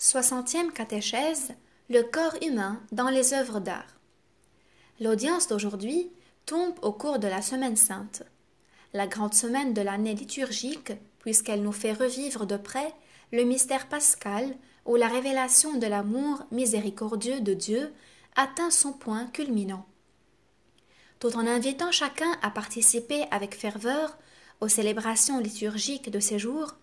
60e catéchèse, le corps humain dans les œuvres d'art. L'audience d'aujourd'hui tombe au cours de la Semaine sainte, la grande semaine de l'année liturgique, puisqu'elle nous fait revivre de près le mystère pascal où la révélation de l'amour miséricordieux de Dieu atteint son point culminant. Tout en invitant chacun à participer avec ferveur aux célébrations liturgiques de ces jours,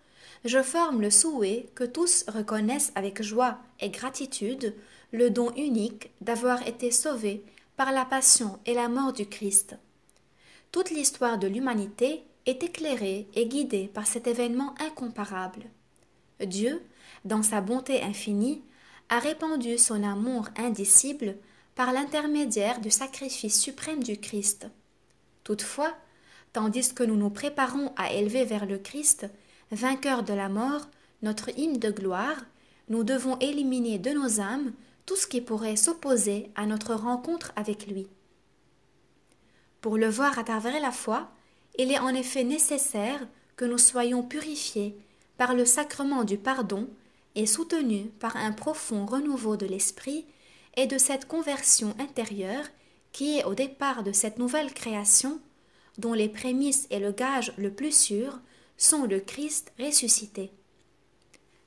je forme le souhait que tous reconnaissent avec joie et gratitude le don unique d'avoir été sauvés par la passion et la mort du Christ. Toute l'histoire de l'humanité est éclairée et guidée par cet événement incomparable. Dieu, dans sa bonté infinie, a répandu son amour indicible par l'intermédiaire du sacrifice suprême du Christ. Toutefois, tandis que nous nous préparons à élever vers le Christ, vainqueur de la mort, notre hymne de gloire, nous devons éliminer de nos âmes tout ce qui pourrait s'opposer à notre rencontre avec lui. Pour le voir à travers la foi, il est en effet nécessaire que nous soyons purifiés par le sacrement du pardon et soutenus par un profond renouveau de l'esprit et de cette conversion intérieure qui est au départ de cette nouvelle création, dont les prémices et le gage le plus sûr sont le Christ ressuscité.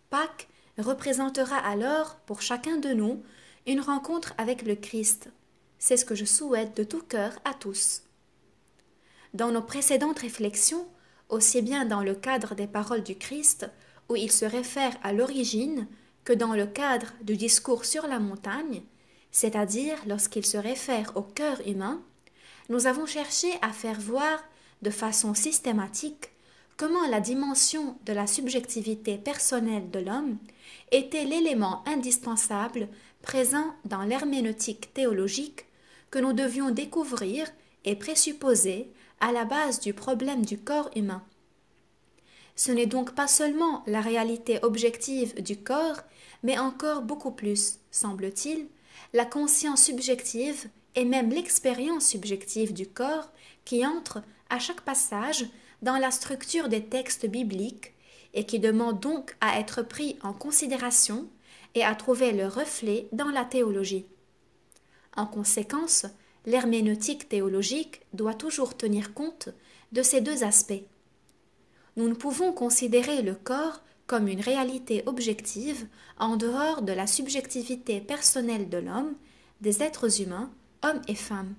Pâques représentera alors pour chacun de nous une rencontre avec le Christ. C'est ce que je souhaite de tout cœur à tous. Dans nos précédentes réflexions, aussi bien dans le cadre des paroles du Christ, où il se réfère à l'origine, que dans le cadre du discours sur la montagne, c'est-à-dire lorsqu'il se réfère au cœur humain, nous avons cherché à faire voir de façon systématique comment la dimension de la subjectivité personnelle de l'homme était l'élément indispensable présent dans l'herméneutique théologique que nous devions découvrir et présupposer à la base du problème du corps humain. Ce n'est donc pas seulement la réalité objective du corps, mais encore beaucoup plus, semble-t-il, la conscience subjective et même l'expérience subjective du corps qui entre à chaque passage dans la structure des textes bibliques et qui demande donc à être pris en considération et à trouver le reflet dans la théologie. En conséquence, l'herméneutique théologique doit toujours tenir compte de ces deux aspects. Nous ne pouvons considérer le corps comme une réalité objective en dehors de la subjectivité personnelle de l'homme, des êtres humains, hommes et femmes.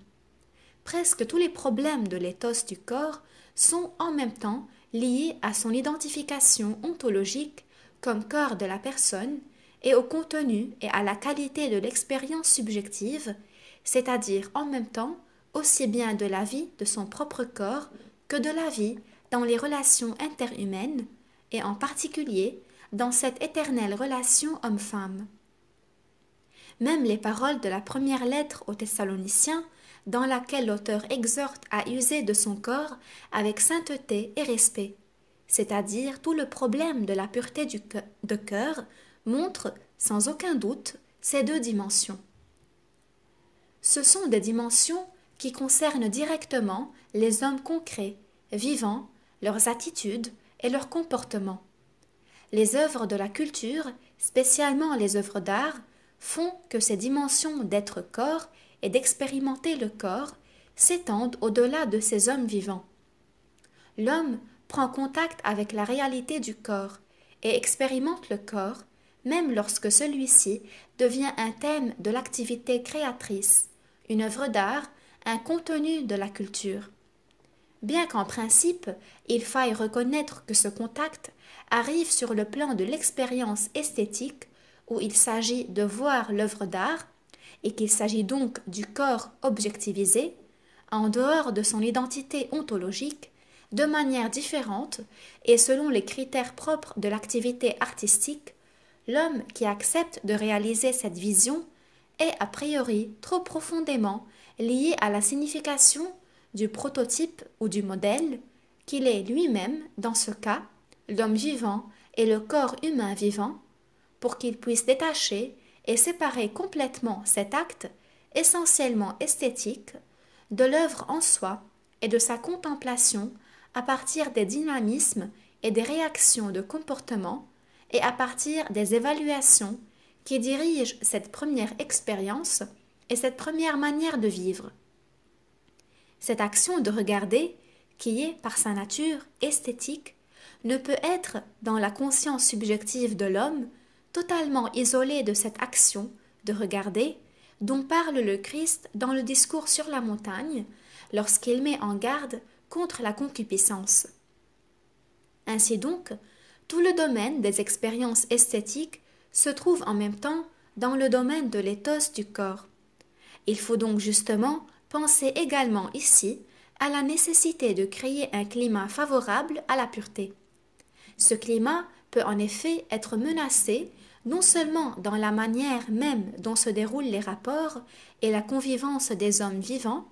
Presque tous les problèmes de l'éthos du corps sont en même temps liés à son identification ontologique comme corps de la personne et au contenu et à la qualité de l'expérience subjective, c'est-à-dire en même temps aussi bien de la vie de son propre corps que de la vie dans les relations interhumaines et en particulier dans cette éternelle relation homme-femme. Même les paroles de la première lettre aux Thessaloniciens, dans laquelle l'auteur exhorte à user de son corps avec sainteté et respect, c'est-à-dire tout le problème de la pureté de cœur, montre sans aucun doute ces deux dimensions. Ce sont des dimensions qui concernent directement les hommes concrets, vivants, leurs attitudes et leurs comportements. Les œuvres de la culture, spécialement les œuvres d'art, font que ces dimensions d'être corps et d'expérimenter le corps s'étendent au-delà de ces hommes vivants. L'homme prend contact avec la réalité du corps et expérimente le corps, même lorsque celui-ci devient un thème de l'activité créatrice, une œuvre d'art, un contenu de la culture. Bien qu'en principe, il faille reconnaître que ce contact arrive sur le plan de l'expérience esthétique, où il s'agit de voir l'œuvre d'art, et qu'il s'agit donc du corps objectivisé, en dehors de son identité ontologique, de manière différente et selon les critères propres de l'activité artistique, l'homme qui accepte de réaliser cette vision est a priori trop profondément lié à la signification du prototype ou du modèle, qu'il est lui-même, dans ce cas, l'homme vivant et le corps humain vivant, pour qu'il puisse détacher et séparer complètement cet acte, essentiellement esthétique, de l'œuvre en soi et de sa contemplation à partir des dynamismes et des réactions de comportement et à partir des évaluations qui dirigent cette première expérience et cette première manière de vivre. Cette action de regarder, qui est par sa nature esthétique, ne peut être, dans la conscience subjective de l'homme, totalement isolée de cette action de regarder dont parle le Christ dans le discours sur la montagne lorsqu'il met en garde contre la concupiscence. Ainsi donc, tout le domaine des expériences esthétiques se trouve en même temps dans le domaine de l'éthos du corps. Il faut donc justement penser également ici à la nécessité de créer un climat favorable à la pureté. Ce climat peut en effet être menacé non seulement dans la manière même dont se déroulent les rapports et la convivence des hommes vivants,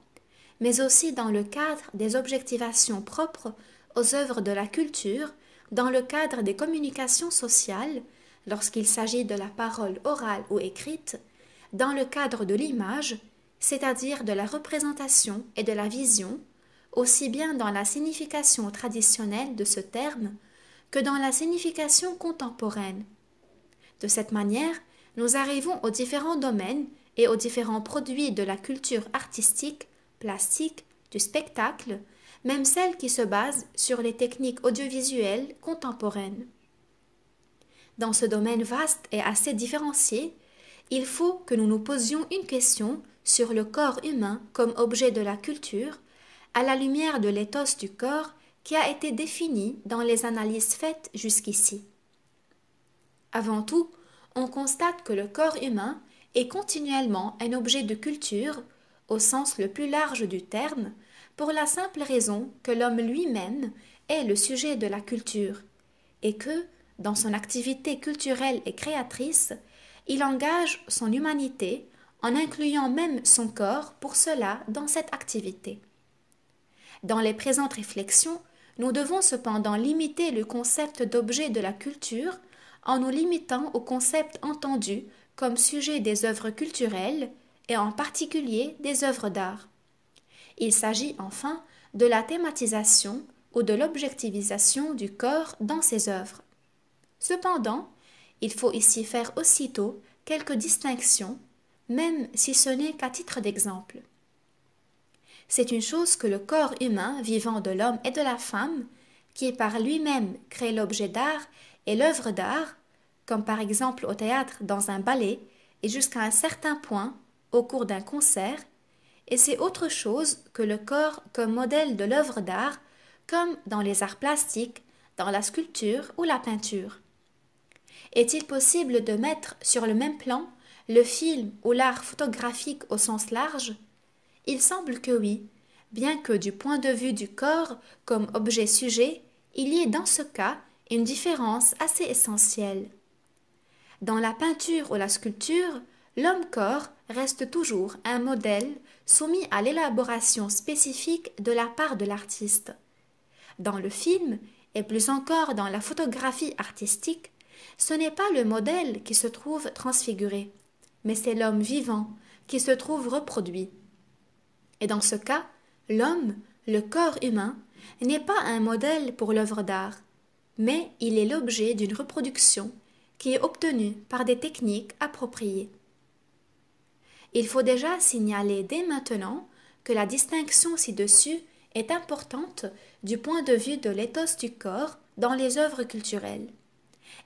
mais aussi dans le cadre des objectivations propres aux œuvres de la culture, dans le cadre des communications sociales, lorsqu'il s'agit de la parole orale ou écrite, dans le cadre de l'image, c'est-à-dire de la représentation et de la vision, aussi bien dans la signification traditionnelle de ce terme que dans la signification contemporaine. De cette manière, nous arrivons aux différents domaines et aux différents produits de la culture artistique, plastique, du spectacle, même celles qui se basent sur les techniques audiovisuelles contemporaines. Dans ce domaine vaste et assez différencié, il faut que nous nous posions une question sur le corps humain comme objet de la culture, à la lumière de l'éthos du corps qui a été défini dans les analyses faites jusqu'ici. Avant tout, on constate que le corps humain est continuellement un objet de culture, au sens le plus large du terme, pour la simple raison que l'homme lui-même est le sujet de la culture, et que, dans son activité culturelle et créatrice, il engage son humanité en incluant même son corps pour cela dans cette activité. Dans les présentes réflexions, nous devons cependant limiter le concept d'objet de la culture en nous limitant au concept entendu comme sujet des œuvres culturelles et en particulier des œuvres d'art. Il s'agit enfin de la thématisation ou de l'objectivisation du corps dans ces œuvres. Cependant, il faut ici faire aussitôt quelques distinctions, même si ce n'est qu'à titre d'exemple. C'est une chose que le corps humain vivant de l'homme et de la femme, qui par lui-même crée l'objet d'art et l'œuvre d'art, comme par exemple au théâtre dans un ballet et jusqu'à un certain point au cours d'un concert, et c'est autre chose que le corps comme modèle de l'œuvre d'art, comme dans les arts plastiques, dans la sculpture ou la peinture. Est-il possible de mettre sur le même plan le film ou l'art photographique au sens large? Il semble que oui, bien que du point de vue du corps comme objet-sujet, il y ait dans ce cas une différence assez essentielle. Dans la peinture ou la sculpture, l'homme-corps reste toujours un modèle soumis à l'élaboration spécifique de la part de l'artiste. Dans le film, et plus encore dans la photographie artistique, ce n'est pas le modèle qui se trouve transfiguré, mais c'est l'homme vivant qui se trouve reproduit. Et dans ce cas, l'homme, le corps humain, n'est pas un modèle pour l'œuvre d'art, mais il est l'objet d'une reproduction qui est obtenue par des techniques appropriées. Il faut déjà signaler dès maintenant que la distinction ci-dessus est importante du point de vue de l'éthos du corps dans les œuvres culturelles.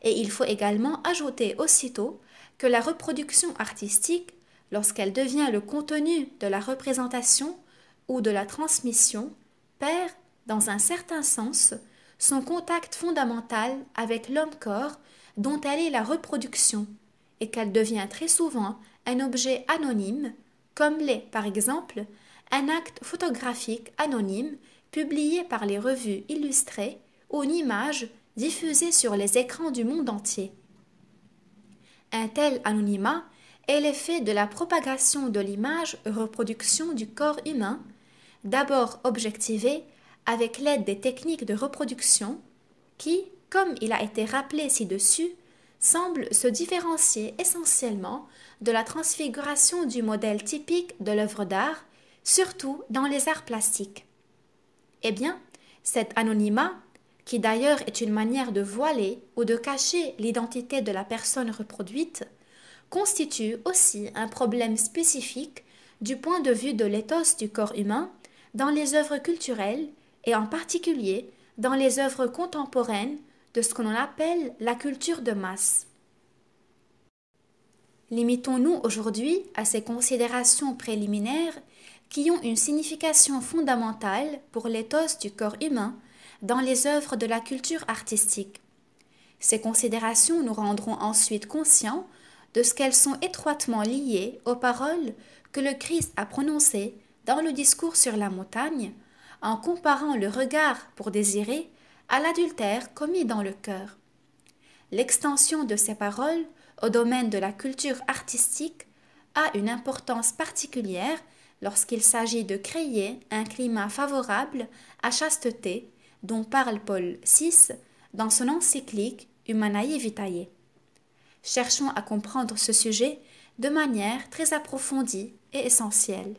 Et il faut également ajouter aussitôt que la reproduction artistique, lorsqu'elle devient le contenu de la représentation ou de la transmission, perd, dans un certain sens, son contact fondamental avec l'homme-corps dont elle est la reproduction, et qu'elle devient très souvent un objet anonyme, comme l'est, par exemple, un acte photographique anonyme publié par les revues illustrées ou une image diffusée sur les écrans du monde entier. Un tel anonymat est l'effet de la propagation de l'image reproduction du corps humain, d'abord objectivée avec l'aide des techniques de reproduction qui, comme il a été rappelé ci-dessus, semblent se différencier essentiellement de la transfiguration du modèle typique de l'œuvre d'art, surtout dans les arts plastiques. Eh bien, cet anonymat, qui d'ailleurs est une manière de voiler ou de cacher l'identité de la personne reproduite, constitue aussi un problème spécifique du point de vue de l'éthos du corps humain dans les œuvres culturelles et en particulier dans les œuvres contemporaines de ce que l'on appelle la culture de masse. Limitons-nous aujourd'hui à ces considérations préliminaires qui ont une signification fondamentale pour l'éthos du corps humain dans les œuvres de la culture artistique. Ces considérations nous rendront ensuite conscients de ce qu'elles sont étroitement liées aux paroles que le Christ a prononcées dans le discours sur la montagne, en comparant le regard pour désirer à l'adultère commis dans le cœur. L'extension de ces paroles au domaine de la culture artistique a une importance particulière lorsqu'il s'agit de créer un climat favorable à chasteté dont parle Paul VI dans son encyclique Humanae Vitae. Cherchons à comprendre ce sujet de manière très approfondie et essentielle.